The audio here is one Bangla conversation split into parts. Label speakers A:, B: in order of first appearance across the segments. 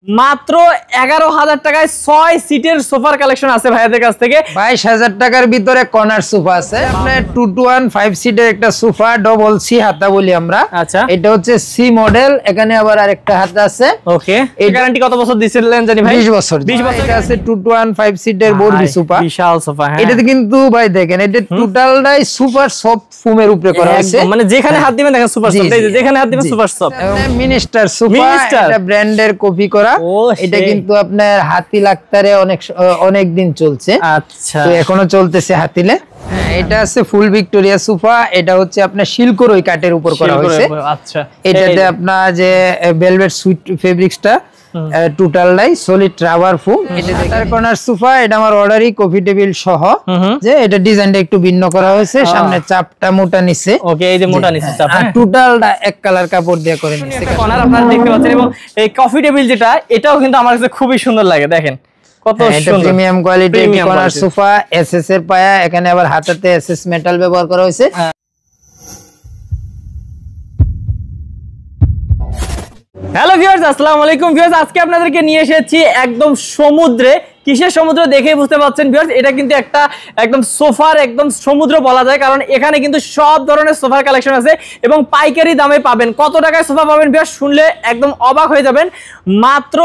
A: মাত্র 11,000 টাকায় 6 সিটের সোফার কালেকশন আছে ভাইয়াদের কাছ থেকে।
B: 22,000 টাকার ভিতরে কর্নার সোফা আছে। আপনার 2 to 1 5 সিটের একটা সোফা, ডবল সি হাতা বলি আমরা।
A: আচ্ছা,
B: এটা হচ্ছে সি মডেল, এখানে আবার আরেকটা হাতা আছে।
A: ওকে, এই গ্যারান্টি কত বছর দিছিলেন জানি ভাই?
B: 20 বছর।
A: 20 বছর।
B: এটা আছে 2 to 1 5 সিটের বর্গি সোফা,
A: বিশাল সোফা। হ্যাঁ,
B: এটাতে কিন্তু ভাই দেখেন এটা টোটালটাই সুপার সফট ফোমের উপরে করা হয়েছে।
A: মানে যেখানে হাত দিবেন দেখেন সুপার সফট, এই যে যেখানে হাত দিবেন সুপার সফট।
B: মিনিস্টার সোফা, এটা ব্র্যান্ডের কপি করা। এটা কিন্তু আপনার হাতিল আক্তারে অনেক দিন চলছে।
A: আচ্ছা, তো
B: এখনো চলতেছে হাতিলে। এটা আছে ফুল ভিক্টোরিয়া সোফা, এটা হচ্ছে আপনার সিল্করই কাঠের উপর করা হয়েছে।
A: আচ্ছা,
B: এটাতে আপনার যে ভেলভেট সুইট ফেব্রিক্সটা টোটালটাই সলিড রাবার ফোম। এটা তার কর্নার সোফা, এটা আমার অর্ডারই কফি টেবিল সহ, যে এটা ডিজাইনটা একটু ভিন্ন করা হয়েছে, সামনে চাপটা মোটা নিচে।
A: ওকে, এই যে মোটা নিচে চাপ,
B: আর টোটালটা এক কালার কাপড় দিয়ে করে নিছে।
A: কর্নার আপনারা দেখতে পাচ্ছেন, এবং এই কফি টেবিল যেটা, এটাও কিন্তু আমার কাছে খুবই সুন্দর লাগে। দেখেন কত সুন্দর,
B: প্রিমিয়াম কোয়ালিটির কর্নার সোফা, এসএস এর পায়া, এখানে আবার হাতাতে এসএস মেটাল ব্যবহার করা হয়েছে।
A: হ্যালো ভিউয়ার্স, আসসালামু আলাইকুম ভিউয়ার্স। আজকে আপনাদেরকে নিয়ে এসেছি একদম সমুদ্রে। কিসের সমুদ্র দেখেই বুঝতে পারছেন ভিউয়ার্স, এটা কিন্তু একটা একদম সোফার একদম সমুদ্র বলা যায়, কারণ এখানে কিন্তু সব ধরনের সোফার কালেকশন আছে এবং পাইকারি দামে পাবেন। কত টাকায় সোফা পাবেন ভিউয়ার্স, শুনলে একদম অবাক হয়ে যাবেন। মাত্র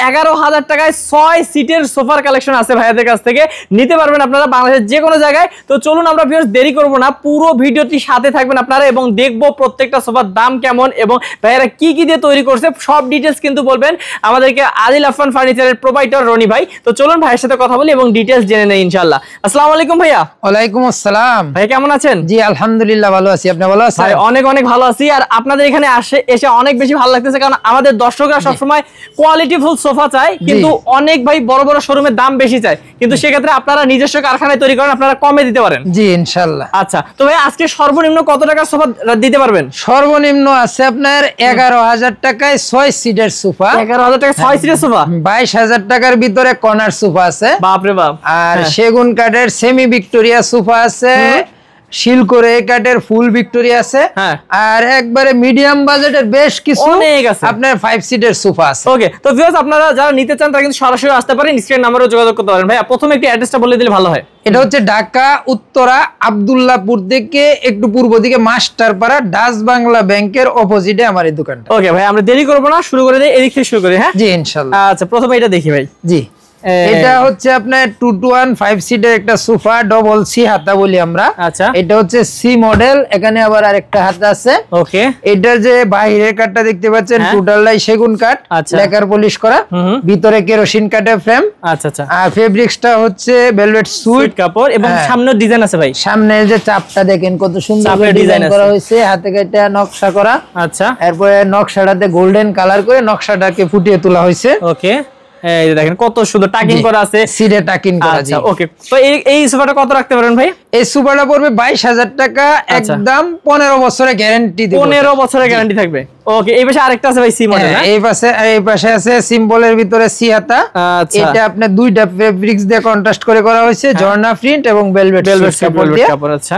A: 11,000 টাকায় 6 সিটের সোফার কালেকশন আছে ভাইয়াদের কাছ থেকে, নিতে পারবেন আপনারা বাংলাদেশের যে কোনো জায়গায়। তো চলুন আমরা ভিউয়ার্স দেরি করব না, পুরো ভিডিওটি সাথে থাকবেন আপনারা এবং দেখবো প্রত্যেকটা সোফার দাম কেমন এবং ভাইয়ারা কি কি দিয়ে তৈরি করছে, সব ডিটেলস কিন্তু বলবেন আমাদেরকে আদিল আফফান ফার্নিচারের প্রোভাইডার রনি ভাই। তো চলুন ভাইয়ের সাথে কথা বলি এবং ডিটেলস জেনে নেই ইনশাআল্লাহ। আসসালামু আলাইকুম ভাইয়া।
B: ওয়ালাইকুম আসসালাম।
A: ভাই কেমন আছেন?
B: জি আলহামদুলিল্লাহ ভালো আছি, আপনি ভালো আছেন?
A: ভাই অনেক অনেক ভালো আছি। আর আপনাদের এখানে এসে অনেক বেশি ভালো লাগতেছে, কারণ আমাদের দর্শকরা সবসময় কোয়ালিটিফুল সোফা চায়, কিন্তু অনেক ভাই বড় বড় শোরুমের দাম বেশি চায়, কিন্তু সেক্ষেত্রে আপনারা নিজস্ব কারখানায় তৈরি করেন, আপনারা কমে দিতে পারেন।
B: জি ইনশাআল্লাহ।
A: আচ্ছা, তো ভাই আজকে সর্বনিম্ন কত টাকার সোফা দিতে পারবেন?
B: সর্বনিম্ন আছে আপনার 11,000 টাকায় 6 সিটের সোফা।
A: 11,000 টাকায় 6 সিটের সোফা।
B: 22,000 টাকার ভিতরে কর্নার সোফা আছে।
A: বাপ রে বাপ।
B: আর সেগুন কাঠের সেমি ভিক্টোরিয়া সোফা আছে, শিলকোরে কাঠের ফুল ভিক্টোরিয়া আছে, আর একবারে মিডিয়াম বাজেটের বেশ কিছু আপনার 5 সিটের সোফা আছে।
A: ওকে, তো ভিউয়ার্স আপনারা যারা নিতে চান তারা কিন্তু সরাসরি আসতে পারেন, স্ক্রিন নাম্বারে যোগাযোগ করতে পারেন। ভাই প্রথমে একটু অ্যাড্রেসটা বলে দিলে ভালো হয়।
B: এটা হচ্ছে ঢাকা উত্তরা আব্দুল্লাহপুর থেকে একটু পূর্ব দিকে মাস্টারপাড়া ডাচ বাংলা ব্যাংকের অপোজিটে আমার এই দোকানটা।
A: ওকে ভাই, আমরা দেরি করব না, শুরু করে দেই, এদিক থেকে শুরু করি। হ্যাঁ
B: জি ইনশাআল্লাহ।
A: আচ্ছা, প্রথমে এটা দেখি ভাই।
B: জি, এটা হচ্ছে আপনার 2 to 1 5 সিটের একটা সোফা, ডবল সি হাতা বলি আমরা।
A: আচ্ছা,
B: এটা হচ্ছে সি মডেল, এখানে আবার আরেকটা হাতা আছে।
A: ওকে,
B: এটার যে বাইরের কাঠটা দেখতে পাচ্ছেন টোটালটাই সেগুন কাঠ, লেকার পলিশ করা, ভিতরে কেরোসিন কাঠের ফ্রেম।
A: আচ্ছা আচ্ছা,
B: আর ফেব্রিক্সটা হচ্ছে ভেলভেট সুইট
A: কাপড় এবং সামনে ডিজাইন আছে ভাই।
B: সামনে যে চাপটা দেখেন কত সুন্দর ডিজাইন করা হয়েছে, হাতে কাটা নকশা করা।
A: আচ্ছা,
B: এরপরে নকশাটাতে গোল্ডেন কালার করে নকশাটাকে ফুটিয়ে তোলা হয়েছে।
A: ওকে, এই দেখেন কত সুন্দর টাকিং করা আছে,
B: সিডে টাকিং করা।
A: আচ্ছা ওকে, তো এই সোফাটা কত রাখতে পারেন ভাই?
B: এই সোফাটা পড়বে 22,000 টাকা, একদম 15 বছরের গ্যারান্টি দেব।
A: 15 বছরের গ্যারান্টি থাকবে। ওকে, এই পাশে আরেকটা আছে ভাই সি মডেল।
B: এই পাশে আছে সিম্বলের ভিতরে সি হাতা। এটা আপনি দুইটা ফেব্রিক্স দিয়ে কন্ট্রাস্ট করে করা হয়েছে, ঝর্ণা প্রিন্ট এবং ভেলভেট কাপড় দিয়ে।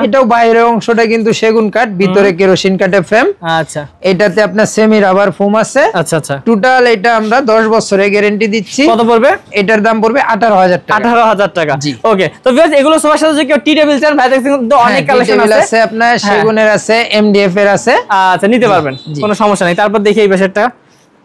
B: এটাও বাইরের অংশটা কিন্তু সেগুন কাঠ, ভিতরে কেরোসিন কাঠের ফ্রেম।
A: আচ্ছা,
B: এটাতে আপনার সেমি রাবার ফোম আছে।
A: আচ্ছা আচ্ছা,
B: টোটাল এটা আমরা 10 বছরের গ্যারান্টি দিচ্ছি।
A: কত পড়বে?
B: এটার দাম পড়বে 18,000 টাকা।
A: 18,000 টাকা। ওকে, তো ভিউয়ার্স এগুলো সোফার সাথে কেউ টি টেবিল চান ভাই, দেখছেন কিন্তু অনেক কালেকশন আছে।
B: আপনার সেগুনের আছে, এমডিএফ এর আছে।
A: আচ্ছা, নিতে পারবেন, কোনো সমস্যা নাই। তারপর দেখি এই পাশেরটা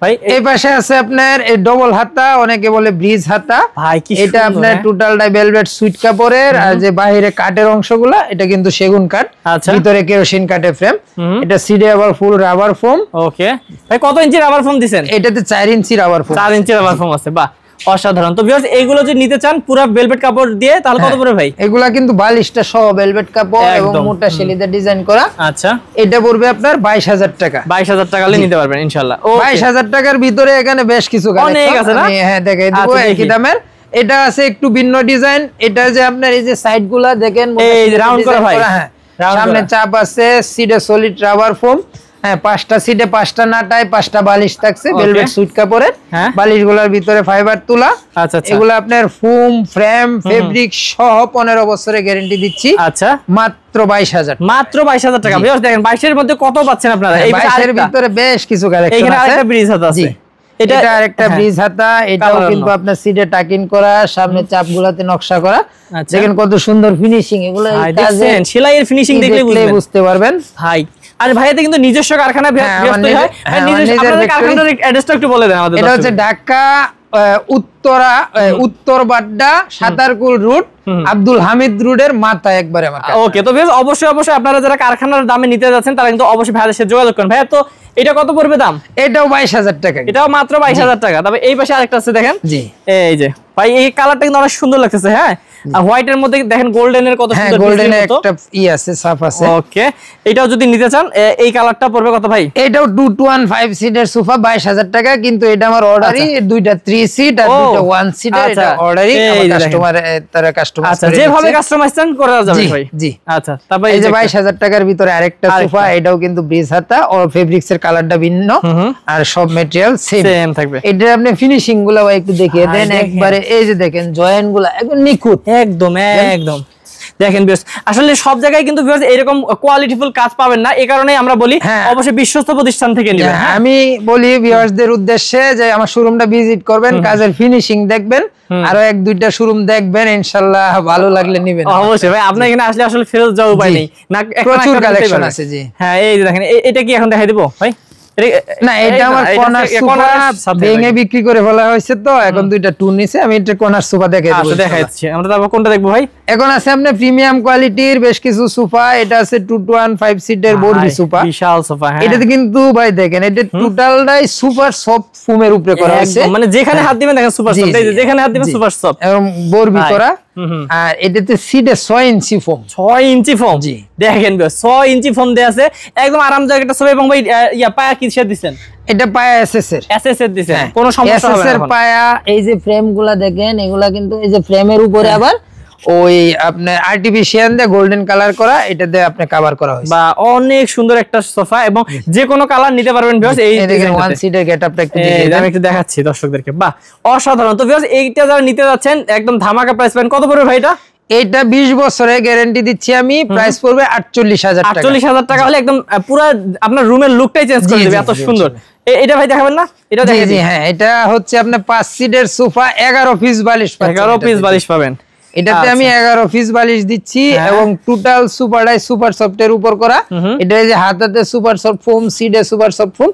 A: ভাই।
B: এই পাশে আছে আপনার এই ডবল হাতা, অনেকে বলে ব্রিজ হাতা।
A: ভাই কি
B: এটা আপনার টোটালটা ভেলভেট সুইট কাপড়ের, আর যে বাইরে কাঠের অংশগুলো এটা কিন্তু সেগুন কাঠ, ভিতরে কেরোসিন কাঠের ফ্রেম। এটা সিডে আবার ফুল রাবার ফোম।
A: ওকে ভাই, কত ইঞ্চি রাবার ফোম দিবেন?
B: এটাতে 4 ইঞ্চি রাবার ফোম।
A: 4 ইঞ্চি রাবার ফোম আছে, বাহ অসাধারণ। তো ভিউয়ার্স এইগুলো যদি নিতে চান পুরো ভেলভেট কাপড় দিয়ে, তাহলে কত পড়বে ভাই?
B: এগুলা কিন্তু বালিশটা সহ ভেলভেট কাপড় এবং মোটা শেলিতে ডিজাইন করা।
A: আচ্ছা,
B: এটা পড়বে আপনার 22,000 টাকা।
A: 22,000 টাকা নিতে পারবেন ইনশাআল্লাহ।
B: 22,000 টাকার ভিতরে এখানে বেশ কিছু
A: অনেক আছে না?
B: হ্যাঁ দেখাই দেব একই দামের। এটা আছে একটু ভিন্ন ডিজাইন। এটা যে আপনার এই যে সাইডগুলা দেখেন,
A: এই রাউন্ড করা ভাই।
B: হ্যাঁ, সামনে চাপ আছে, সিডে সলিড রাবার ফোম। হ্যাঁ, 5টা সিটে 5টা নাটায় 5টা বালিশ থাকছে ভেলভেট সুইট কাপড়ের। বালিশগুলোর ভিতরে ফাইবার তুলা।
A: আচ্ছা,
B: এগুলো আপনার ফোম ফ্রেম ফেব্রিক সহ 15 বছরের গ্যারান্টি দিচ্ছি।
A: আচ্ছা,
B: মাত্র 22,000।
A: মাত্র 22,000 টাকা। ভিউয়ার্স দেখেন 22 এর মধ্যে কত পাচ্ছেন আপনারা?
B: এই 22 এর ভিতরে বেশ কিছু কালেকশন আছে।
A: এখানে আরেকটা ব্রিজ হাতা আছে।
B: এটা আরেকটা ব্রিজ হাতা, এটাও কিন্তু আপনার সিটে টাকিন করা, সামনে চাপগুলোতে নকশা করা। দেখেন কত সুন্দর ফিনিশিং, এগুলো
A: দেখেন সেলাইয়ের ফিনিশিং দেখলে
B: বুঝতে পারবেন
A: ভাই। আর ভাইয়াতে কিন্তু নিজস্ব কারখানা ব্যস্ত হয়, আপনাদের কারখানার অ্যাড্রেসটা একটু বলে দেন আমাদের।
B: এটা হচ্ছে ঢাকা উত্তর বাড্ডা সাতারকুল রুট, আব্দুল হামিদ রোডের মাথা একবারে আমার।
A: ওকে, তো অবশ্যই আপনারা যারা কারখানার দামে নিতে যাচ্ছেন তারা কিন্তু অবশ্যই ভাইয়াদের সাথে যোগাযোগ করেন। ভাইয়া তো এটা কত পড়বে দাম?
B: এটাও 22,000 টাকা।
A: এটাও মাত্র 22,000 টাকা। তবে এই পাশে আরেকটা আছে দেখেন,
B: জি
A: এই যে ভাই এই কালারটা কিন্তু অনেক সুন্দর লাগতেছে। হ্যাঁ, আর হোয়াইট এর মধ্যে দেখেন গোল্ডেনের কত সুন্দর,
B: গোল্ডেনের একটা আছে সাফ আছে।
A: ওকে, এটাও যদি নিতে চান এই কালারটা পড়বে কত ভাই?
B: এটাও 215 সিটের সোফা 22,000 টাকা, কিন্তু এটা আমার অর্ডারই, দুইটা 3 সিট আর দুইটা 1 সিটের, এটা অর্ডারই কাস্টমার
A: আচ্ছা যেভাবে কাস্টমাইজেশন করা যাবে ভাই।
B: জি
A: আচ্ছা, তারপর
B: এই যে 22,000 টাকার ভিতরে আরেকটা সোফা, এটাও কিন্তু ব্রিজ হাতা, ও ফেব্রিক্স এর কালারটা ভিন্ন আর সব ম্যাটেরিয়াল সেম
A: থাকবে।
B: এটা আপনি ফিনিশিং গুলো একটু দেখিয়ে দেন একবারে। এই যে দেখেন জয়েন্ট গুলো একদম নিখুঁত,
A: একদম দেখেন ভিউয়ার্স, আসলে সব জায়গায় কিন্তু ভিউয়ার্স এরকম কোয়ালিটিফুল কাজ পাবেন না, এই কারণে আমরা বলি অবশ্যই বিশ্বস্ত প্রতিষ্ঠান থেকে নেবেন।
B: আমি বলি ভিউয়ার্সদের উদ্দেশ্যে যে আমার শোরুমটা ভিজিট করবেন, কাজের ফিনিশিং দেখবেন, আরো 1-2টা শোরুম দেখবেন, ইনশাআল্লাহ ভালো লাগলে নেবেন।
A: অবশ্যই ভাই, আপনার এখানে আসলে আসলে ফেরত যাওয়ার উপায় নেই না,
B: প্রচুর কালেকশন আছে। জি
A: হ্যাঁ, এই যে দেখেন এটা কি এখন দেখাই দিব ভাই?
B: না, এটা আমার কর্নার সোফা ভেঙে বিক্রি করে ফেলা হয়েছে, তো এখন দুইটা টুল নিছে, আমি এটা কর্নার সোফা দেখাচ্ছি।
A: আমরা তারপর কোনটা দেখবো ভাই?
B: এখন আছে আপনার প্রিমিয়াম কোয়ালিটির বেশ কিছু সোফা। এটা আছে 215 সিটের বর্গি সোফা,
A: বিশাল সোফা। হ্যাঁ,
B: এটাতে কিন্তু ভাই দেখেন এটা টোটালটাই সুপার সফট ফোমের উপরে করা আছে,
A: মানে যেখানে হাত দিবেন দেখেন সুপার সফট, এই যে যেখানে হাত দিবেন সুপার সফট
B: এবং বর্গি করা। আর এটাতে সিটে 6 ইঞ্চি ফোম,
A: 6 ইঞ্চি ফোম। জি দেখেন 6 ইঞ্চি ফোম দেয়া আছে, একদম আরামদায়ক একটা সোফা। এবং ভাই পায়া কি শেড দিবেন?
B: এটা পায়া এসএস এর
A: দিবেন, কোনো সমস্যা হবে না।
B: এসএস এর পায়া, এই যে ফ্রেমগুলা দেখেন, এগুলা কিন্তু এই যে ফ্রেমের উপরে আবার ওই আপনার আর্টিফিশিয়াল দিয়ে গোল্ডেন কালার করা, এটা দিয়ে আপনি কভার করা হয়েছে।
A: বা অনেক সুন্দর একটা সোফা, এবং যে কোনো কালার নিতে পারবেন ভিউয়ার্স। এই
B: দেখেন ওয়ান সিটের গেটআপটা একটু দেখিয়ে
A: আমি একটু দেখাচ্ছি দর্শকদেরকে। বাহ, অসাধারণ। তো ভিউয়ার্স এইটা যারা নিতে যাচ্ছেন একদম ধামাকা প্রাইস পাবেন। কত পড়বে ভাই এটা?
B: এটা 20 বছরের গ্যারান্টি দিচ্ছি আমি, প্রাইস পড়বে 48,000 টাকা।
A: 48,000 টাকা হলে একদম পুরো আপনার রুমের লুকটাই চেঞ্জ করে দেবে, এত সুন্দর। এটা ভাই দেখাবেন না? এটা দেখেন।
B: জি হ্যাঁ, এটা হচ্ছে আপনার 5 সিটের সোফা, 11 পিস বালিশ পাবেন।
A: 11 পিস বালিশ পাবেন।
B: এটাতে আমি 11 পিস বালিশ দিচ্ছি, এবং টোটাল সুপারটাই সুপার সফটের উপর করা। এটা যে হাতাতে সুপার সফট ফোম, সিডে সুপার সফট ফোম,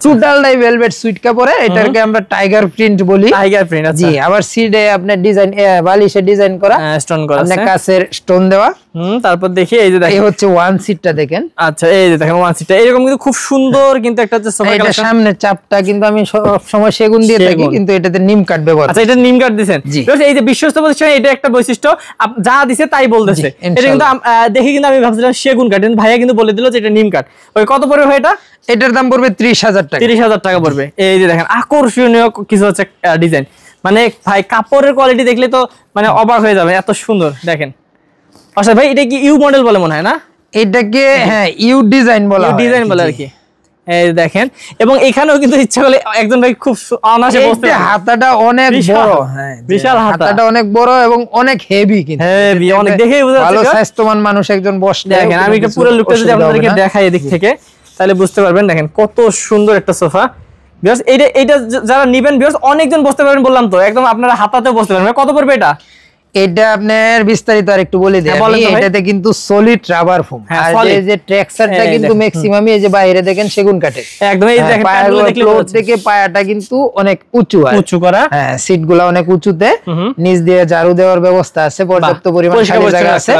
B: টোটালটাই ভেলভেট সুইট কাপড়ে। এটাকে আমরা টাইগার প্রিন্ট বলি।
A: টাইগার প্রিন্ট,
B: জি। আবার সিডে আপনার ডিজাইন, বালিশে ডিজাইন করা,
A: স্টোন করা আছে,
B: আপনার কাছের স্টোন দেওয়া।
A: তারপর দেখি এই যে দেখেন,
B: এই হচ্ছে ওয়ান সিটটা দেখেন।
A: আচ্ছা, এই যে দেখেন ওয়ান সিটটা এরকম কিন্তু খুব সুন্দর, কিন্তু একটা হচ্ছে সোফা
B: কালেকশন। এটা সামনের চাপটা কিন্তু আমি সব সময় সেগুন দিয়ে থাকি, কিন্তু এটাতে নিম কাঠ ব্যবহার।
A: আচ্ছা, এটা নিম কাঠ দিবেন। এই যে বিশ্বস্ত প্রতিষ্ঠান, এটা একটা বৈশিষ্ট্য, যা দিছে তাই বলতেছে। এটা কিন্তু দেখি কিন্তু আমি ভাবছিলাম সেগুন কাঠ, কিন্তু ভাইয়া কিন্তু বলে দিল যে এটা নিম কাঠ। ওই কত পড়বে ভাই এটা?
B: এটার দাম পড়বে 30,000 টাকা।
A: 30,000 টাকা পড়বে। এই যে দেখেন আকর্ষণীয় কিছু হচ্ছে ডিজাইন, মানে ভাই কাপড়ের কোয়ালিটি দেখলে তো মানে অবাক হয়ে যাবে, এত সুন্দর দেখেন। আচ্ছা ভাই, এটা কি ইউ মডেল বলে মনে হয় না?
B: এটাকে হ্যাঁ ইউ ডিজাইন বলা হয়,
A: ডিজাইন বলে আর কি। এই দেখেন, এবং এখানেও কিন্তু ইচ্ছা করলে একজন ভাই খুব অনায়াসে বসতে পারে।
B: হাতাটা অনেক বড়, হ্যাঁ
A: বিশাল
B: হাতাটা অনেক বড় এবং অনেক হেভি, কিন্তু
A: হেভি অনেক, দেখেই বোঝা যাচ্ছে
B: ভালো স্বাস্থ্যবান মানুষ একজন বসে।
A: দেখেন আমি একটু পুরো লুকটা যদি আপনাদেরকে দেখাই এদিক থেকে, তাহলে বুঝতে পারবেন। দেখেন কত সুন্দর একটা সোফা ভিউয়ার্স। এইটা যারা নেবেন ভিউয়ার্স, অনেকজন বসতে পারবেন বললাম তো, একদম আপনারা হাতাতেও বসতে পারবেন। কত পড়বে এটা?
B: এটা আপনার বিস্তারিত আর একটু বলে দেই। এটাতে কিন্তু সলিড রাবার ফোম, আর এই যে ট্রেক্সারটা কিন্তু ম্যাক্সিমাম এই যে বাইরে দেখেন সেগুন কাঠের, একদম এই দেখেন পায়াগুলো দেখলে ফ্লোর থেকে পায়াটা কিন্তু অনেক উঁচু হয়, উঁচু করা। হ্যাঁ, সিটগুলো অনেক উঁচুতে, নিচ দিয়ে ঝাড়ু দেওয়ার ব্যবস্থা আছে, পর্যাপ্ত পরিমাণ খালি জায়গা আছে।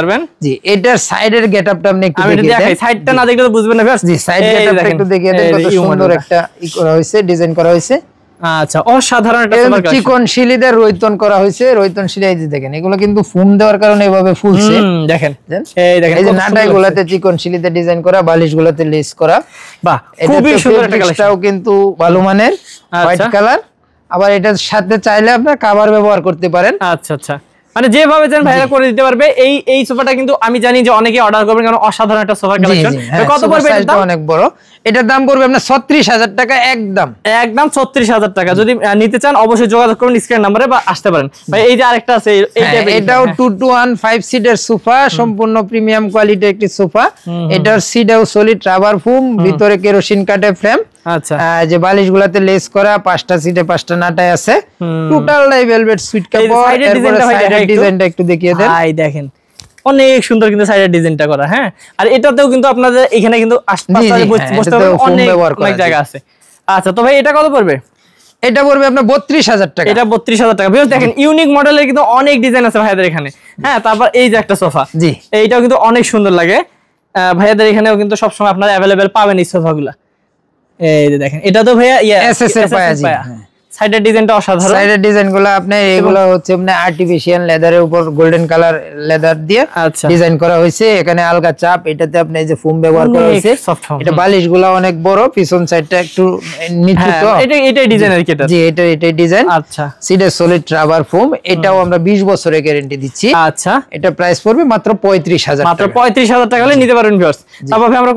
B: জি, এটার সাইডের গেটআপটা আপনি একটু দেখাই।
A: সাইডটা না দেখলে তো বুঝবেন না ভিউয়ার্স।
B: জি, সাইড গেটআপটা একটু দেখিয়ে দেন, কত সুন্দর একটা ই করা হয়েছে, ডিজাইন করা হয়েছে।
A: আচ্ছা, অসাধারণ একটা সোফা কালেকশন।
B: চিকন শিলিদের রয়তন করা হয়েছে, রয়তন শিলি এই যে দেখেন, এগুলো কিন্তু ফোম দেওয়ার কারণে এভাবে ফুলছে।
A: দেখেন এই দেখেন,
B: এই যে নাটাইগুলোতে চিকন শিলিতে ডিজাইন করা, বালিশগুলোতে লেস করা।
A: বাহ, খুবই সুন্দর একটা কালেকশন,
B: কিন্তু ভালো মানের হোয়াইট কালার। আবার এটার সাথে চাইলে আপনারা কভার ব্যবহার করতে পারেন।
A: আচ্ছা আচ্ছা, মানে যেভাবে চান ভাইরা করে দিতে পারবে। এই সোফাটা কিন্তু আমি জানি যে অনেকে অর্ডার করবেন, কারণ অসাধারণ একটা সোফা কালেকশন। কত পড়বে এটা?
B: অনেক বড়। এটার দাম পড়বে আপনার 36,000 টাকা একদম
A: 36,000 টাকা। যদি নিতে চান অবশ্যই যোগাযোগ করুন স্ক্রিন নম্বরে বা আসতে পারেন ভাই। এই যে আরেকটা আছে,
B: এটাও 2 to 1 5 সিটের সোফা, সম্পূর্ণ প্রিমিয়াম কোয়ালিটির একটি সোফা। এটার সিটও সলিড রাবার ফোম, ভিতরে কেরোসিন কাঠের ফ্রেম।
A: আচ্ছা,
B: যে বালিশগুলোতে লেস করা, 5টা সিটে 5টা নাটাই আছে, টোটাল ভেলভেট সুইট কাপড়। এরপরে সাইডের ডিজাইনটা একটু দেখিয়ে দেন
A: ভাই। দেখেন অনেক সুন্দর কিন্তু সাইডের ডিজাইনটা করা। হ্যাঁ, আর এটাতেও কিন্তু আপনাদের এখানে কিন্তু আশপাশে বসতে পারবেন, অনেক জায়গা আছে। আচ্ছা, তো ভাই এটা কত পড়বে?
B: এটা পড়বে আপনার 32,000 টাকা।
A: এটা 32,000 টাকা। দেখেন ইউনিক মডেলের কিন্তু অনেক ডিজাইন আছে ভাইয়াদের এখানে। হ্যাঁ, তারপর এই যে একটা সোফা,
B: জি,
A: এইটাও কিন্তু অনেক সুন্দর লাগে। ভাইয়াদের এখানেও কিন্তু সবসময় আপনারা অ্যাভেলেবেল পাবেন এই সোফাগুলা। এই যে দেখেন, এটা তো ভাইয়া
B: এসএস এর পায়া, জি।
A: সাইডের ডিজাইনটা অসাধারণ।
B: সাইডের ডিজাইনগুলো আপনি এগুলো হচ্ছে আপনি আর্টিফিশিয়াল লেদারের উপর গোল্ডেন কালার লেদার দিয়ে ডিজাইন করা হয়েছে। এখানে আলগা চাপ, এটাতে আপনি এই যে ফোম ব্যবহার করা হয়েছে। এটা বালিশগুলো অনেক বড়, পিছন সাইডটা একটু নিচু, তো
A: এটাই ডিজাইন আর কি। এটা
B: জি, এটাই ডিজাইন।
A: আচ্ছা,
B: সিডের সলিড রাবার ফোম, এটাও আমরা 20 বছরের গ্যারান্টি দিচ্ছি।
A: আচ্ছা,
B: এটা প্রাইস পড়বে মাত্র 35,000
A: মাত্র 35,000 টাকা হলে নিতে পারবেন ভিউয়ার্স। তারপর আমরা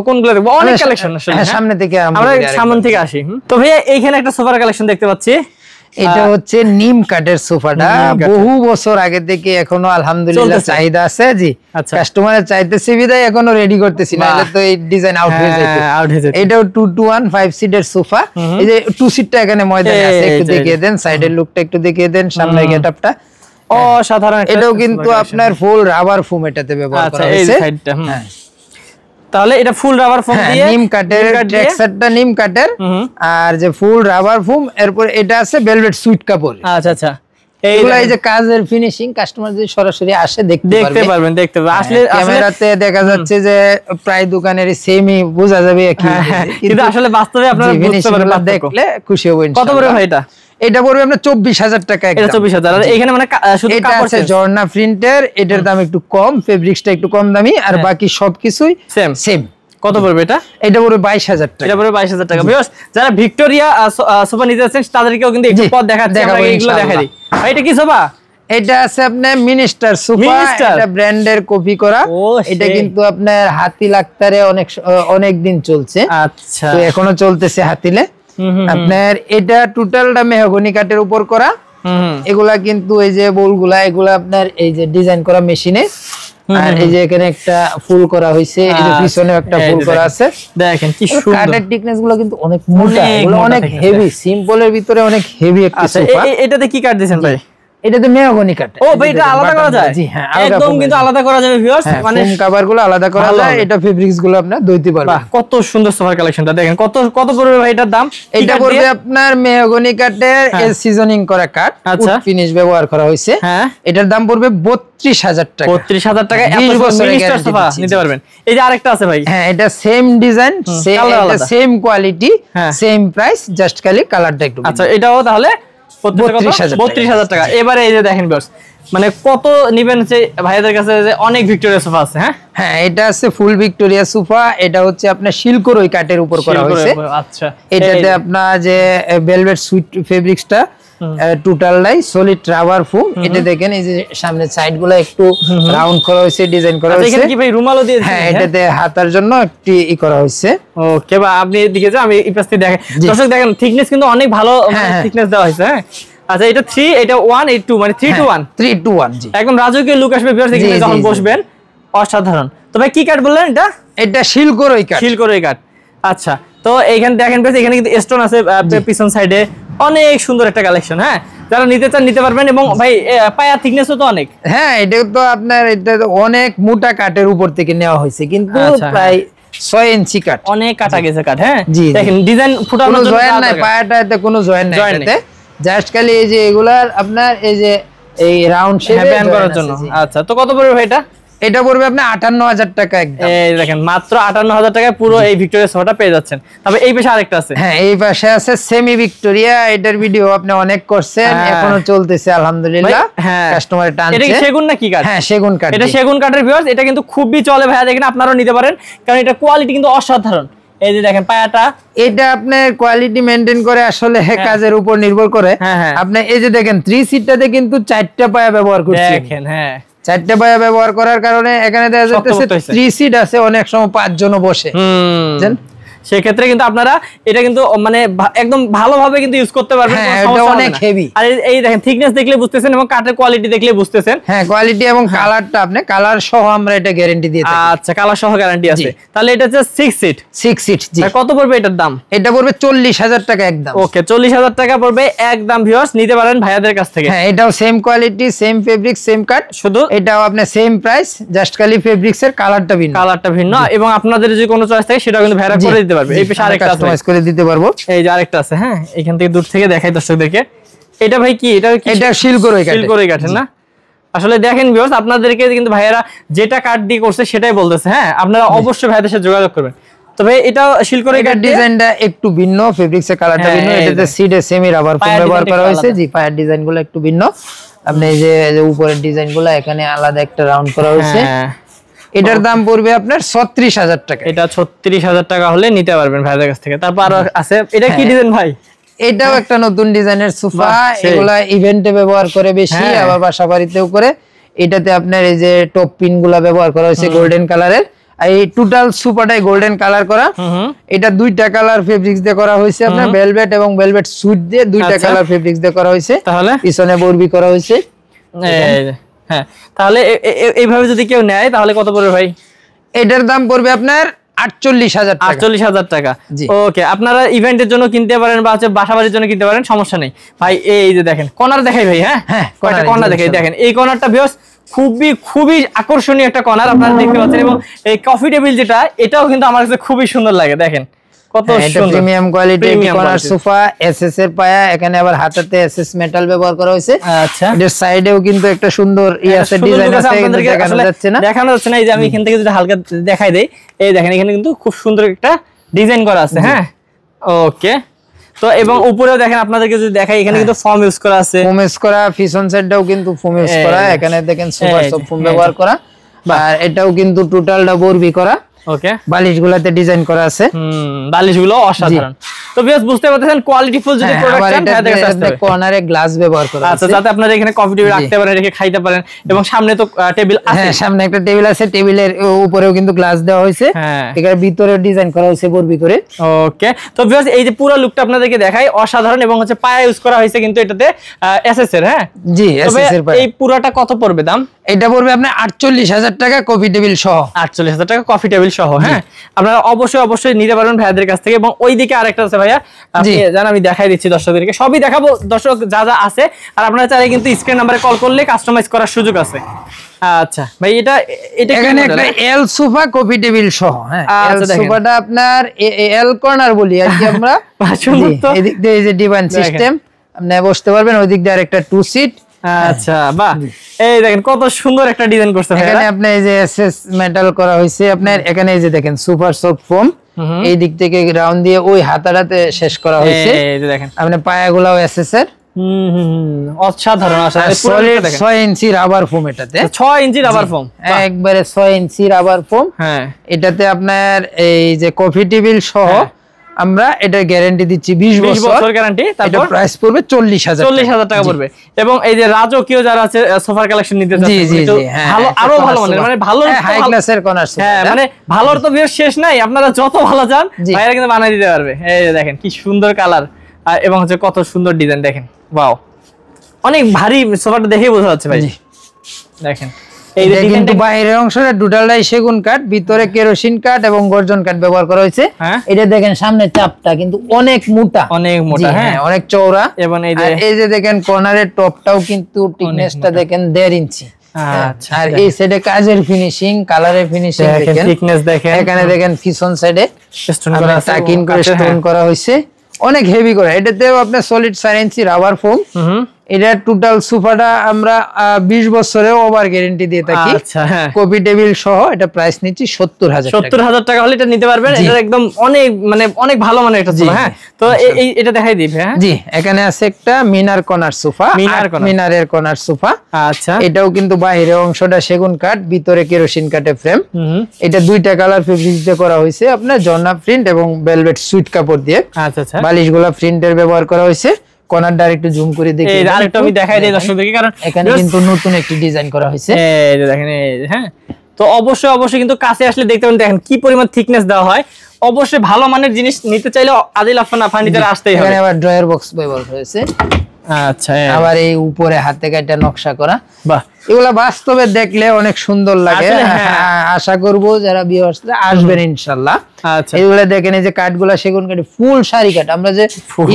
A: কোনগুলো দেখবো? অনেক কালেকশন আসলে।
B: হ্যাঁ, সামনে থেকে
A: আমরা সামনে থেকে আসি। তো ভাইয়া এইখানে একটা সোফার কালেকশন দেখতে পাচ্ছি।
B: এটা হচ্ছে নিম কাঠের সোফাটা, বহু বছর আগে থেকে এখনো আলহামদুলিল্লাহ চাহিদা আছে। জি, কাস্টমারের চাইতেছে বিদায় এখনো রেডি করতেছি, নাহলে তো এই ডিজাইন আউট হয়ে যেত। এটাও 2 to 1 5 সিটের সোফা। এই যে 2 সিটটা এখানে ময়দানে আছে, একটু দেখিয়ে দেন। সাইডের লুকটা একটু দেখিয়ে দেন, সামনের গেটআপটা
A: অসাধারণ।
B: এটাও কিন্তু আপনার ফুল রাবার ফোম এটাতে ব্যবহার করা হয়েছে। হ্যাঁ,
A: তাহলে এটা ফুল রাবার ফোম দিয়ে,
B: নিম কাঠের টেক্সচারটা নিম কাঠের, আর যে ফুল রাবার ফোম। এরপর এটা আছে ভেলভেট সুইট কাপড়।
A: আচ্ছা আচ্ছা,
B: এইগুলা এই যে কাজের ফিনিশিং, কাস্টমার যদি সরাসরি আসে দেখতে পারবেন।
A: আসলে
B: ক্যামেরাতে দেখা যাচ্ছে যে প্রায় দোকানের সেমই বোঝা যাবে কি,
A: কিন্তু আসলে বাস্তবে আপনারা বুঝতে পারবেন,
B: দেখলে খুশি হবেন।
A: কত বড় ভাই এটা?
B: এটা পড়বে আপনার 24,000 টাকা।
A: এটা 24,000। আর এখানে মানে শুধু কাপড় আছে
B: জর্না প্রিন্টের, এটার দাম একটু কম, ফেব্রিক্সটা একটু কম দামি, আর বাকি সবকিছুই সেম।
A: কত পড়বে এটা?
B: এটা পড়বে 22,000 টাকা।
A: এটা পড়বে 22,000 টাকা। ভিউয়ার্স, যারা ভিক্টোরিয়া সোফা নিতে যাচ্ছেন তাদেরকেও কিন্তু একটু পথ দেখাচ্ছি, আমরা এগুলো দেখাই দিই। ভাই এটা কি সোফা?
B: এটা আছে আপনার মিনিস্টার সোফা, এটা ব্র্যান্ডের কপি করা। এটা কিন্তু আপনার হাতিল আক্তারে অনেক দিন চলছে।
A: আচ্ছা,
B: তো এখনো চলতেছে হাতিলে। আপনার এটা টোটালটা মেহগনি কাঠের উপর করা। এগুলা কিন্তু এই যে বোলগুলা, এগুলা আপনার এই যে ডিজাইন করা মেশিনে। আর এই যে এখানে একটা ফুল করা হইছে, এই যে পিছনে একটা ফুল করা আছে।
A: দেখেন কি সুন্দর।
B: কাঠের টিকনেস গুলো কিন্তু অনেক মোটা, এগুলো অনেক হেভি, সিম্পলের ভিতরে অনেক হেভি একটা সোফা।
A: এটাতে কি কাঠ দিয়েছেন ভাই?
B: এটাতে মেহগনি কাঠ।
A: ও ভাই, এটা আলাদা করা যায়?
B: জি হ্যাঁ,
A: একদম কিন্তু আলাদা করা যাবে ভিউয়ার্স।
B: মানে ফোম কভার গুলো আলাদা করা যায়, এটা ফেব্রিক্স গুলো আপনারা ধুইতে পারবেন।
A: কত সুন্দর সোফার কালেকশনটা দেখেন। কত পড়বে ভাই এটার দাম?
B: এটা পড়বে আপনার মেহগনি কাঠের সিজনিং করা কাঠ, উড ফিনিশ ব্যবহার করা হয়েছে।
A: হ্যাঁ,
B: এটার দাম পড়বে 32,000 টাকা।
A: 32,000 টাকা এত মিনিস্টার সোফা নিতে পারবেন। এই যে আরেকটা আছে ভাই।
B: হ্যাঁ, এটা same design, same quality, same price, just খালি কালারটা একটু।
A: আচ্ছা, এটাও তাহলে 32,000 টাকা। এবারে এই যে দেখেন ভিউয়ার্স, মানে কত নিবেন যে ভাইয়াদের কাছে যে অনেক ভিক্টোরিয়া সোফা আছে। হ্যাঁ,
B: এটা আছে ফুল ভিক্টোরিয়া সোফা। এটা হচ্ছে আপনার শিলকোরই কাঠের উপর করা হয়েছে।
A: আচ্ছা,
B: এটাতে আপনার যে ভেলভেট সুইট ফেব্রিক্সটা টোটালটাই সলিড রাবার ফোম। এটা দেখেন, এই যে সামনে সাইড গুলো একটু রাউন্ড করা হয়েছে, ডিজাইন করা হয়েছে।
A: এখানে কি ভাই রুমালও দিয়েছেন?
B: হ্যাঁ, এটাতে হাতার জন্য একটু করা হয়েছে।
A: ওকে, বা আপনি এদিকে যান, আমি এই পাশ থেকে দেখেন। দর্শক দেখেন, থিকনেস কিন্তু অনেক ভালো থিকনেস দেওয়া হয়েছে। হ্যাঁ, আচ্ছা, এটা 3, এটা 1, এটা 2, মানে 3 to 1।
B: 3 to 1, জি,
A: একদম রাজকীয় লুক আসবে ভিউয়ার্স এখানে যখন বসবেন। অসাধারণ। তো ভাই কি কাঠ বললেন এটা?
B: এটা শিলকোরই কাঠ।
A: শিলকোরই কাঠ। আচ্ছা, তো এইখানে দেখেন বেশ, এখানে কিন্তু স্টোন আছে পিছন সাইডে, অনেক সুন্দর একটা কালেকশন। হ্যাঁ, যারা নিতে চান নিতে পারবেন। এবং ভাই পায়া থিকনেসও তো অনেক।
B: হ্যাঁ, এটা তো আপনার এটা অনেক মোটা কাঠের উপর থেকে নেওয়া হয়েছে, কিন্তু প্রায় 6 ইঞ্চি কাঠ,
A: অনেক কাটা গেছে কাঠ। হ্যাঁ, দেখেন ডিজাইন ফুটানোর জন্য
B: জয়েন্ট নাই, পায়াটাতে কোনো জয়েন্ট নাই, এটাতে জাস্ট খালি এই যে এগুলার আপনার এই যে এই রাউন্ড শেপে
A: ব্যান করার জন্য। আচ্ছা, তো কত পড়বে ভাই এটা?
B: এটা পড়বে আপনার 58,000 টাকা একদম।
A: এই দেখেন, মাত্র 58,000 টাকায় পুরো এই ভিক্টোরিয়া সোফাটা পেয়ে যাচ্ছেন। তবে এই পাশে আরেকটা আছে।
B: হ্যাঁ, এই পাশে আছে সেমি ভিক্টোরিয়া। এটার ভিডিও আপনি অনেক করছেন, এখনো চলতেছে আলহামদুলিল্লাহ, কাস্টমার টানছে।
A: এটা কি সেগুন না কি কাঠ?
B: হ্যাঁ, সেগুন কাঠ।
A: এটা সেগুন কাঠের ভিউয়ার্স, এটা কিন্তু খুবই চলে ভাইয়া, দেখেন আপনারাও নিতে পারেন, কারণ এটা কোয়ালিটি কিন্তু অসাধারণ। এই যে দেখেন পায়াটা,
B: এটা আপনার কোয়ালিটি মেইনটেইন করে আসলে কাজের উপর নির্ভর করে। আপনি এই যে দেখেন 3 সিটটাতে কিন্তু 4টা পায়া ব্যবহার করছি
A: দেখেন। হ্যাঁ,
B: 4টা পায়া ব্যবহার করার কারণে এখানে দেখা যাচ্ছে 3 সিট আছে, অনেক সময় 5 জন বসে।
A: সেক্ষেত্রে কিন্তু আপনারা এটা কিন্তু মানে একদম ভালোভাবে কিন্তু ইউজ করতে পারবেন,
B: হ্যাঁ,
A: কোনো
B: এটা
A: সমস্যা হবে
B: অনেক
A: না।
B: হেভি।
A: আর এই দেখেন থিকনেস দেখলে বুঝতেছেন এবং কাঠের কোয়ালিটি দেখলে বুঝতেছেন।
B: হ্যাঁ, কোয়ালিটি এবং কালারটা আপনি কালার সহ আমরা এটা গ্যারান্টি দিয়ে থাকি।
A: আচ্ছা, কালার সহ গ্যারান্টি আছে। তাহলে এটা হচ্ছে 6 সিট।
B: 6 সিট। জি।
A: কত পড়বে এটার দাম?
B: এটা পড়বে 40,000 টাকা একদম।
A: ওকে, 40,000 টাকা পড়বে একদম। ভিউয়ার্স নিতে পারেন ভাইয়াদের কাছ থেকে।
B: হ্যাঁ, এটাও same quality, same fabric, same cut,
A: শুধু
B: এটাও আপনার সেম প্রাইস, জাস্ট খালি ফেব্রিক্স এর কালারটা ভিন্ন।
A: কালারটা ভিন্ন এবং আপনাদের যদি কোনো চয়েস থাকে সেটাও কিন্তু ভাইরা করে দিতে পারবে। এই পাশে আরেকটা আছে,
B: কাস্টমাইজ করে দিতে পারবো।
A: এই যে আরেকটা আছে। হ্যাঁ, এখান থেকে দূর থেকে দেখাই দর্শকদেরকে। এটা ভাই কি? এটা কি?
B: এটা শিলকোরই কাঠের।
A: শিলকোরই কাঠের না? আসলে দেখেন ভিউয়ার্স, আপনাদেরকে কিন্তু ভাইয়ারা যেটা কাট দিয়ে করছে সেটাই বলতেছে। হ্যাঁ, আপনারা অবশ্যই ভাইয়াদের সাথে যোগাযোগ করবেন। তবে এটা শিলকোরই কাঠ,
B: ডিজাইনটা একটু ভিন্ন, ফেব্রিক্স এর কালারটা ভিন্ন। এটাতে সিডে সেমি রাবার ফোম ব্যবহার করা হয়েছে। জি, পায়ের ডিজাইনগুলো একটু ভিন্ন। আপনি এই যে উপরের ডিজাইনগুলো এখানে আলাদা একটা রাউন্ড করা হয়েছে। এটার দাম পড়বে আপনার 36,000 টাকা।
A: এটা 36,000 টাকা হলে নিতে পারবেন ভাইয়াদের কাছ থেকে। তারপর আরো আছে, এটা কি ডিজাইন ভাই?
B: এটাও একটা নতুন ডিজাইনের সোফা। এগুলা ইভেন্টে ব্যবহার করে বেশি, আবার বাসা বাড়িতেও করে। এটাতে আপনার এই যে টপ পিন গুলা ব্যবহার করা হয়েছে গোল্ডেন কালারের। এই টোটাল সোফাটাই গোল্ডেন কালার করা। এটা দুইটা কালার ফেব্রিক্স দিয়ে করা হয়েছে, আপনার ভেলভেট এবং ভেলভেট সুইট দিয়ে দুইটা কালার ফেব্রিক্স দিয়ে করা হয়েছে।
A: তাহলে
B: পিছনে বরবি করা হয়েছে।
A: হ্যাঁ, তাহলে এইভাবে যদি কেউ নেয় তাহলে কত পড়বে ভাই?
B: এটার দাম পড়বে আপনার 48,000 টাকা।
A: 48,000 টাকা। ওকে, আপনারা ইভেন্টের জন্য কিনতে পারেন বা হচ্ছে বাসাবাড়ির জন্য কিনতে পারেন, সমস্যা নেই ভাই। এই যে দেখেন কর্নার দেখাই ভাই। হ্যাঁ, কর্নার দেখাই। দেখেন এই কর্নারটা ভিউয়ার্স খুবই আকর্ষণীয় একটা কর্নার আপনারা দেখতে পাচ্ছেন। এবং এই কফি টেবিল যেটা, এটাও কিন্তু আমার কাছে খুবই সুন্দর লাগে। দেখেন কত সুন্দর
B: premium quality corner sofa, SS এর পায়া। এখানে আবার হাতাতে এসএস মেটাল ব্যবহার করা হয়েছে।
A: আচ্ছা,
B: এর সাইডেও কিন্তু একটা সুন্দর আছে, ডিজাইন আছে, দেখানো যাচ্ছে না।
A: এই যে আমি এখান থেকে যদি হালকা দেখাই দেই, এই দেখেন এখানে কিন্তু খুব সুন্দর একটা ডিজাইন করা আছে। হ্যাঁ, ওকে। তো এবং উপরেও দেখেন আপনাদেরকে যদি দেখাই, এখানে কিন্তু ফোম ইউজ করা আছে।
B: ফোম ইউজ করা, পিছন সাইডটাও কিন্তু ফোম ইউজ করা। এখানে দেখেন সুপার সফট ফোম ব্যবহার করা। আর এটাও কিন্তু টোটালটা বরবি করা।
A: ওকে,
B: বালিশগুলোতে ডিজাইন করা আছে।
A: বালিশগুলো অসাধারণ। তো ভিউয়ার্স বুঝতে পারতেছেন কোয়ালিটিফুল যদি প্রোডাক্ট চান তাহলে
B: আপনি কর্নারে গ্লাস ব্যবহার করা আছে।
A: আচ্ছা, যাতে আপনারা এখানে কফি টেবিল রাখতে পারেন, রেখে খাইতে পারেন। এবং সামনে তো টেবিল আছে।
B: হ্যাঁ, সামনে একটা টেবিল আছে, টেবিলের উপরেও কিন্তু গ্লাস দেওয়া হয়েছে। এখানে ভিতরে ডিজাইন করা হয়েছে বরবি করে।
A: ওকে, তো ভিউয়ার্স এই যে পুরো লুকটা আপনাদেরকে দেখাই, অসাধারণ। এবং হচ্ছে পায়া ইউজ করা হয়েছে কিন্তু এটাতে এসএস এর। হ্যাঁ
B: জি, এসএস এর পায়া।
A: এই পুরোটা কত পড়বে দাম?
B: এটা পড়বে আপনার 48,000 টাকা কফি টেবিল সহ।
A: 48,000 টাকা কফি টেবিল সহ। হ্যাঁ, আপনারা অবশ্যই নিতে পারবেন ভাইয়াদের কাছ থেকে। এবং ওইদিকে আরেকটা আছে ভাইয়া, আপনি জান, আমি দেখাই দিচ্ছি দর্শকদেরকে, সবই দেখাবো দর্শক যা যা আছে। আর আপনারা চাইলে কিন্তু স্ক্রিন নাম্বারে কল করলে কাস্টমাইজ করার সুযোগ আছে। আচ্ছা ভাই, এটা
B: এখানে একটা এল সোফা কফি টেবিল সহ। হ্যাঁ, এল সোফাটা আপনার এল কর্নার বলি আর কি আমরা। এদিক দিয়ে এই যে ডিভাইন সিস্টেম, আপনি বসতে পারবেন। ওই দিক দিয়ে আরেকটা 2 সিট।
A: আচ্ছা, বাহ, এই দেখেন কত সুন্দর একটা ডিজাইন করছে ভাই।
B: এখানে আপনি এই যে এসএস মেটাল করা হয়েছে আপনার। এখানে এই যে দেখেন সুপার সফট ফোম, এই দিক থেকে রাউন্ড দিয়ে ওই হাতাটাতে শেষ করা হয়েছে।
A: এই যে দেখেন
B: আপনি পায়াগুলাও এসএস এর।
A: অসাধারণ।
B: সলিড 6 ইঞ্চি রাবার ফোম। এটাতে
A: 6 ইঞ্চি রাবার ফোম,
B: একবারে 6 ইঞ্চি রাবার ফোম।
A: হ্যাঁ,
B: এটাতে আপনার এই যে কফি টেবিল সহ আমরা এটা গ্যারান্টি দিচ্ছি 20 বছর
A: গ্যারান্টি। তারপর
B: প্রাইস পড়বে 40,000
A: টাকা পড়বে। এবং এই যে রাজকীয় যারা আছে সোফার কালেকশন নিতে চাচ্ছেন, ভালো আরো ভালো মানে ভালো
B: হাই ক্লাসের কর্নার সোফা।
A: হ্যাঁ, মানে ভালোর তো বেশ শেষ নাই। আপনারা যত ভালো চান ভাইরা কিন্তু বানাই দিতে পারবে। এই যে দেখেন কি সুন্দর কালার এবং হচ্ছে কত সুন্দর ডিজাইন। দেখেন ওয়াও, অনেক ভারী সোফাটা দেখেই বোঝা যাচ্ছে ভাই। দেখেন এই যে
B: কিন্তু বাইরের অংশটা টোটালটাই সেগুন কাঠ, ভিতরে কেরোসিন কাঠ এবং গর্জন কাঠ ব্যবহার করা হয়েছে। এটা দেখেন সামনে চাপটা কিন্তু অনেক মোটা, হ্যাঁ, অনেক চওড়া। এবং এই যে দেখেন কর্নারের টপটাও কিন্তু থিকনেসটা দেখেন 1.5 ইঞ্চি। আর এই সাইডে কাজের ফিনিশিং, কালারের ফিনিশিং দেখেন, থিকনেস দেখেন। এখানে দেখেন পিছন সাইডে স্টোন করা আছে, টাকিং করে স্টোন করা হয়েছে, অনেক হেভি করে। এটাতেও আপনার সলিড 4 ইঞ্চি রাবার ফোম। এটা টোটাল সোফাটা আমরা 20 বছরের ওভার গ্যারান্টি দিয়ে থাকি।
A: আচ্ছা, হ্যাঁ,
B: কফি টেবিল সহ এটা প্রাইস নিচ্ছি 70,000
A: টাকা হলে এটা নিতে পারবেন। এটা একদম অনেক ভালো মানের একটা সোফা। হ্যাঁ, তো এই এটা দেখাই দিই। হ্যাঁ
B: জি, এখানে আছে একটা মিনার কর্নার সোফা, মিনারের কর্নার সোফা।
A: আচ্ছা,
B: এটাও কিন্তু বাইরের অংশটা সেগুন কাঠ, ভিতরে কেরোসিন কাঠের ফ্রেম। এটা দুইটা কালার ফেব্রিক দিয়ে করা হয়েছে, আপনার ঝর্ণা প্রিন্ট এবং ভেলভেট সুইট কাপড় দিয়ে।
A: আচ্ছা আচ্ছা,
B: বালিশগুলো প্রিন্টের ব্যবহার করা হয়েছে। কর্নার ডাইরেক্ট জুম করে দেখি,
A: এই আরেকটা আমি দেখাই দেই দর্শকদেরকে, কারণ
B: এখানে কিন্তু নতুন একটি ডিজাইন করা হয়েছে।
A: এই যে দেখেন, এই হ্যাঁ তো অবশ্যই অবশ্যই কিন্তু কাছে আসলে দেখতে পারেন, দেখেন কি পরিমাণ থিকনেস দেওয়া হয়। অবশ্যই ভালো মানের জিনিস নিতে চাইলে আদিল আফসানা ফার্নিচারে আসতেই হবে।
B: এখানে আবার ড্রয়ার বক্স ব্যবহার হয়েছে।
A: আচ্ছা,
B: আবার এই উপরে হাতে কাটা নকশা করা।
A: বাহ,
B: এগুলা বাস্তবে দেখলে অনেক সুন্দর লাগে।
A: আসলে হ্যাঁ।
B: আশা করব যারা ভিউয়ার্স আসবেন ইনশাআল্লাহ।
A: আচ্ছা,
B: এগুলা দেখেন, এই যে কাঠগুলা সেগুন কাঠ, ফুল সারি কাঠ। আমরা যে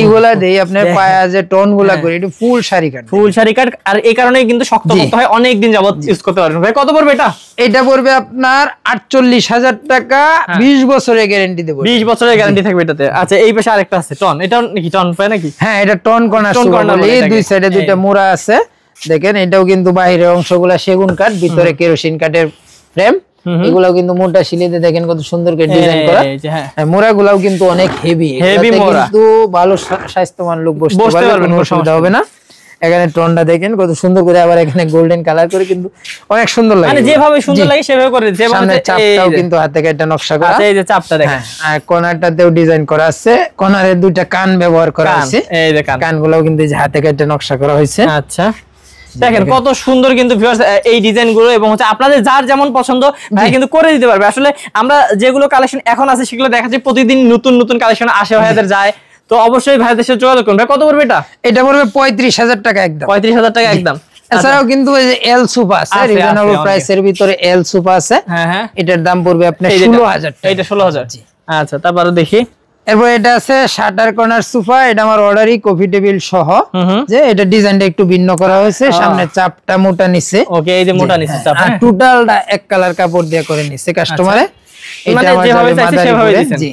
B: এগুলা দেই আপনার পায়া যে টন গুলা করি, এটা ফুল সারি কাঠ।
A: ফুল সারি কাঠ, আর এই কারণেই কিন্তু শক্ত করতে হয়, অনেক দিন যাবত ইউজ করতে পারবেন। ভাই কত পড়বে এটা?
B: এটা পড়বে আপনার 48,000 টাকা, 20 বছরের গ্যারান্টি দেব।
A: 20 বছরের গ্যারান্টি থাকবে এটাতে। আচ্ছা, এই পাশে আরেকটা আছে টন, এটা নাকি টন পায় নাকি?
B: হ্যাঁ, এটা টন কর্নার বলি। দুই সাইডে দুইটা মোড়া আছে দেখেন। এটাও কিন্তু বাইরের অংশগুলা সেগুন কাঠ, ভিতরে কেরোসিন কাঠের ফ্রেম। এগুলাও কিন্তু মোটা শিলিতে দেখেন কত সুন্দর করে ডিজাইন করা। মোড়া গুলাও কিন্তু অনেক হেভি, কিন্তু ভালো স্বাস্থ্যবান লোক বসতে পারবে, কোনো অসুবিধা হবে না। এখানে টনটা দেখেন কত সুন্দর করে, আবার এখানে গোল্ডেন কালার করে, কিন্তু অনেক সুন্দর লাগে,
A: মানে যেভাবে সুন্দর লাগে সেভাবে করে।
B: সামনে চাপটাও কিন্তু হাতে কাটা নকশা করা।
A: এই যে চাপটা দেখেন,
B: আর কর্নারটাতেও ডিজাইন করা আছে। কর্নারে দুইটা কান ব্যবহার করা আছে।
A: এই যে
B: কানগুলোও কিন্তু এই যে হাতে কাটা নকশা করা হয়েছে।
A: আচ্ছা, দেখেন কত সুন্দর কিন্তু ভিউয়ার্স এই ডিজাইন গুলো, এবং হচ্ছে আপনাদের যার যেমন পছন্দ ভাই কিন্তু করে দিতে পারবে। আসলে আমরা যেগুলো কালেকশন এখন আছে সেগুলো দেখাচ্ছি, প্রতিদিন নতুন নতুন কালেকশন আসে ভাইদের যায়। তো অবশ্যই ভাইদের সাথে যোগাযোগ করুন। ভাই কত পড়বে এটা?
B: এটা পড়বে 35,000 টাকা একদম।
A: 35,000 টাকা একদম।
B: এছাড়াও কিন্তু এই যে এল সোফা আছে, রিজনেবল প্রাইসের ভিতরে এল সোফা আছে।
A: হ্যাঁ হ্যাঁ,
B: এটার দাম পড়বে আপনার 16,000 টাকা।
A: এটা 16,000। আচ্ছা, তারপরে দেখি।
B: এরপর এটা আছে শাটার কর্নার সোফা। এটা আমার অর্ডারই, কফি টেবিল সহ। যে এটা ডিজাইনটা একটু ভিন্ন করা হয়েছে, সামনে চাপটা মোটা নিচে।
A: ওকে, এই যে মোটা নিচে চাপ,
B: আর টোটালটা এক কালার কাপড় দিয়ে করে নিছে কাস্টমারে।
A: এটা যেভাবে চাইছে সেভাবে দিবেন।
B: জি,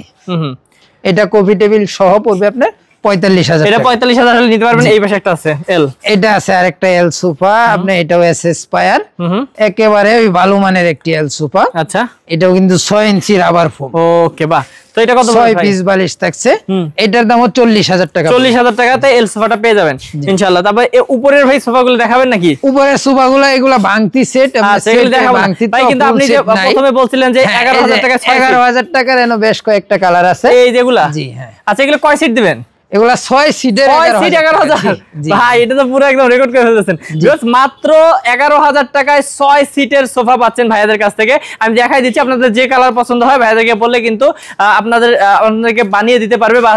B: এটা কফি টেবিল সহ পড়বে আপনার 45,000।
A: এটা 45,000 হলে নিতে পারবেন। এই পাশে একটা আছে এল,
B: এটা আছে আরেকটা এল সোফা। আপনি এটাও এসএস পায়ার, একেবারে ওই ভালো মানের একটি এল সোফা।
A: আচ্ছা,
B: এটাও কিন্তু 6 ইঞ্চি রাবার ফোম।
A: ওকে, বাহ। তো এটা কত?
B: 6 পিস বালিশ থাকছে। এটার দাম 40,000 টাকা।
A: 40,000 টাকাতে এল সোফাটা পেয়ে যাবেন ইনশাআল্লাহ। তারপর উপরের ভাই সোফাগুলো দেখাবেন নাকি?
B: উপরের সোফাগুলো এগুলা ভাঙতি সেট।
A: আচ্ছা, এগুলো দেখাবো ভাই। কিন্তু আপনি যে প্রথমে বলছিলেন যে 11,000 টাকা,
B: 11,000 টাকার এনো বেশ কয়েকটা কালার আছে।
A: এই যেগুলা?
B: জি হ্যাঁ।
A: আচ্ছা, এগুলো কয় সিট দিবেন?
B: এগুলা 6 সিটের
A: 11,000। ভাই এটা তো পুরো একদম রেকর্ড করে ফেলেছেন। জাস্ট মাত্র 11,000 টাকায় 6 সিটের সোফা পাচ্ছেন ভাইয়াদের কাছ থেকে। আমি দেখাই দিচ্ছি, আপনাদের যে কালার পছন্দ হয় ভাইয়াদেরকে বললে কিন্তু আপনাদেরকে বানিয়ে দিতে পারবে, বা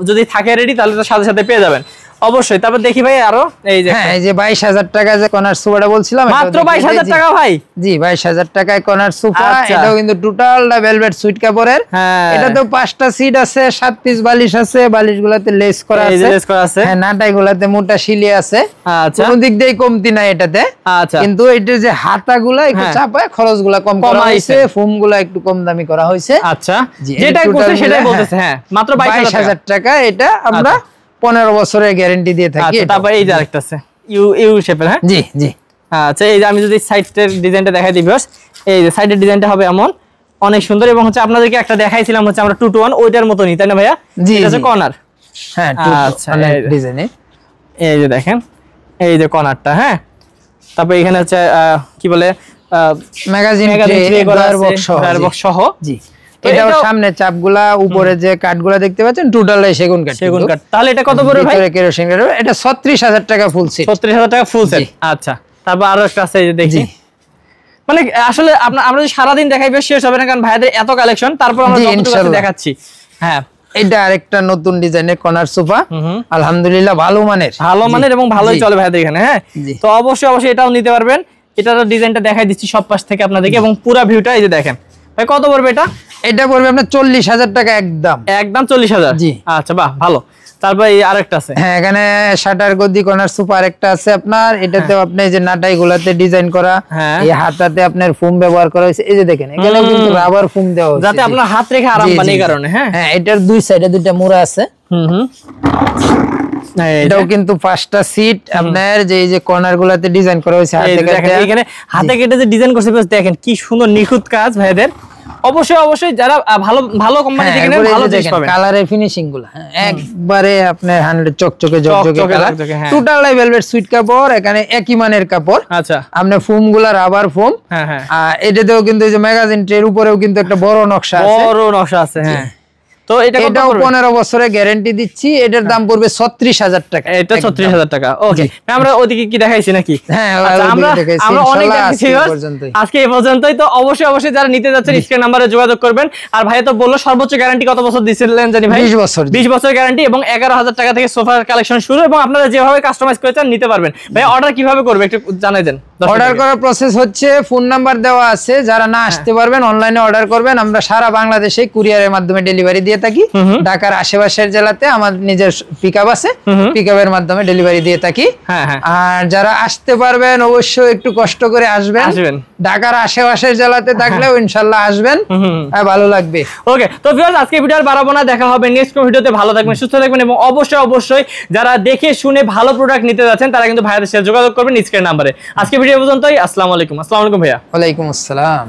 A: যদি থাকে রেডি তাহলে তো সাথে সাথে পেয়ে যাবেন অবশ্যই। তারপর দেখি ভাই আরো, এই যে
B: হ্যাঁ, এই যে 22,000 টাকা যে কর্নার সোফাটা বলছিলাম,
A: মাত্র 22,000 টাকা ভাই।
B: জি, 22,000 টাকায় কর্নার সোফা। এটাও কিন্তু টোটালটা ভেলভেট সুইট কাপড়ের। এটাতেও 5টা সিট আছে, 7 পিস বালিশ আছে। বালিশগুলোতে লেস করা আছে। হ্যাঁ, নাটাইগুলোতে মোটা শিলি আছে।
A: আচ্ছা,
B: কোন দিক দিয়ে কমতি নাই এটাতে।
A: আচ্ছা,
B: কিন্তু এটা যে হাতাগুলা একটু চাপায়, খরচগুলা কম করা হয়েছে, ফোমগুলা একটু কম দামি করা হয়েছে।
A: আচ্ছা, যেটা করতে সেটাই বলতেছে। হ্যাঁ, মাত্র 22,000
B: টাকা। এটা আমরা 15 বছরের গ্যারান্টি দিয়ে থাকি।
A: তারপর এই যে আরেকটা আছে ইউ শেপের। হ্যাঁ,
B: জি জি।
A: আচ্ছা, এই যে আমি যদি সাইডের ডিজাইনটা দেখাই দিই ভিউয়ার্স, এই যে সাইডের ডিজাইনটা হবে এমন অনেক সুন্দর, এবং হচ্ছে আপনাদেরকে একটা দেখাইছিলাম হচ্ছে আমরা 2 to 1 ওইটার মতনই, তাই না ভাইয়া?
B: জি,
A: এটা হচ্ছে কর্নার।
B: হ্যাঁ, আচ্ছা, ডিজাইনে
A: এই যে দেখেন, এই যে কর্নারটা। হ্যাঁ, তারপর এখানে হচ্ছে কি বলে
B: ম্যাগাজিন
A: বক্স সহ।
B: জি, এটাও সামনে চাপগুলা, উপরে যে কাঠগুলা দেখতে পাচ্ছেন টোটালটাই সেগুন কাঠ।
A: তাহলে এটা কত পড়বে ভাই?
B: কেরোসিন কাঠ। এটা 36,000 টাকা ফুল সেট।
A: 36,000 টাকা ফুল সেট। আচ্ছা, তারপর আরো একটা আছে, এই যে দেখি। মানে আসলে আমরা যদি সারাদিন দেখাইবে শেষ হবে না, কারণ ভাইদের এত কালেকশন। তারপর আমরা যতটুকু দেখাচ্ছি। হ্যাঁ,
B: এটা আরেকটা নতুন ডিজাইনের কর্নার সোফা। আলহামদুলিল্লাহ ভালো মানের এবং ভালোই চলে ভাইদের এখানে। হ্যাঁ, তো অবশ্যই এটাও নিতে পারবেন। এটার ডিজাইনটা দেখাই দিচ্ছি সব পাশ থেকে আপনাদেরকে, এবং পুরো ভিউটা এই যে দেখেন। ভাই কত পড়বে এটা? এটা পড়বে আপনার 40,000 টাকা একদম।
A: 40,000।
B: জি,
A: আচ্ছা, বাহ, ভালো। তারপর এই আরেকটা আছে।
B: হ্যাঁ, এখানে শাটার গদি কর্নার সোফা আরেকটা আছে আপনার। এটাতে আপনি যে নাটাই গুলাতে ডিজাইন করা, এই হাতাতে আপনার ফোম ব্যবহার করা হয়েছে। এই যে দেখেন, এখানে কিন্তু রাবার ফোম দেওয়া হয়েছে
A: যাতে আপনার হাত রেখে আরাম পান, এই কারণে। হ্যাঁ,
B: এটার দুই সাইডে দুইটা মোড়া আছে। এটাও কিন্তু 5টা সিট আপনার, যে এই যে কর্নার গুলাতে ডিজাইন করা হয়েছে
A: এখানে হাতে কেটে যে ডিজাইন করছে, দেখেন কি সুন্দর নিখুঁত কাজ ভাইদের। অবশ্যই যারা ভালো কোম্পানি থেকে নেন, ভালো জিনিস পাবেন।
B: কালারের ফিনিশিং গুলো একবারে আপনার 100 চকচকে কালার। টোটাল ভেলভেট সুইট কাপড়, এখানে একই মানের কাপড়।
A: আচ্ছা,
B: আপনার ফোম গুলা রাবার ফোম।
A: হ্যাঁ,
B: এটাতেও কিন্তু এই যে ম্যাগাজিন ট্রের উপরেও কিন্তু একটা বড় নকশা আছে।
A: হ্যাঁ, তো এটা কত
B: এটাও
A: পড়বে?
B: 15 বছরের গ্যারান্টি দিচ্ছি, এটার দাম পড়বে 36,000 টাকা।
A: এটা 36,000 টাকা। ওকে, আমরা ওদিকে কি দেখাইছি নাকি?
B: হ্যাঁ,
A: আচ্ছা,
B: ওদিকে
A: আমরা
B: দেখাইছি।
A: আমরা অনেক
B: ইনশাআল্লাহ
A: দেখাইছি
B: আজকে এই
A: viewers।
B: পর্যন্তই।
A: আজকে এই পর্যন্তই। তো অবশ্যই যারা নিতে যাচ্ছেন স্ক্রিন নাম্বারে যোগাযোগ করবেন। আর ভাই তো বললো সর্বোচ্চ গ্যারান্টি কত বছর দিছিলেন জানি ভাই?
B: 20 বছর।
A: 20 বছর গ্যারান্টি এবং 11,000 টাকা থেকে সোফার কালেকশন শুরু, এবং আপনারা যেভাবে কাস্টমাইজ করে চান নিতে পারবেন। ভাই অর্ডার কিভাবে করবে একটু জানাই দেন।
B: অর্ডার করার প্রসেস হচ্ছে, ফোন নাম্বার দেওয়া আছে, যারা না আসতে পারবেন অনলাইনে অর্ডার করবেন। আমরা সারা বাংলাদেশে কুরিয়ারের মাধ্যমে ডেলিভারি দিয়ে থাকি। ঢাকার আশেপাশের জেলাতে আমার নিজের পিকআপ আছে, পিকআপের মাধ্যমে ডেলিভারি দিয়ে থাকি।
A: হ্যাঁ হ্যাঁ।
B: আর যারা আসতে পারবেন অবশ্যই একটু কষ্ট করে আসবেন। ঢাকার আশেপাশের জেলাতে থাকলেও ইনশাআল্লাহ আসবেন, ভালো লাগবে।
A: ওকে, তো ভিউয়ার্স আজকে ভিডিও আর বাড়াবো না, দেখা হবে নেক্সট কোন ভিডিওতে। ভালো থাকবেন, সুস্থ থাকবেন, এবং অবশ্যই যারা দেখে শুনে ভালো প্রোডাক্ট নিতে যাচ্ছেন তারা কিন্তু ভাইয়াদের সাথে যোগাযোগ করবেন স্ক্রিন নাম্বারে। আজকে ভিডিও পর্যন্তই। আসসালামু আলাইকুম। আসসালামু আলাইকুম ভাইয়া।
B: ওয়ালাইকুম আসসালাম।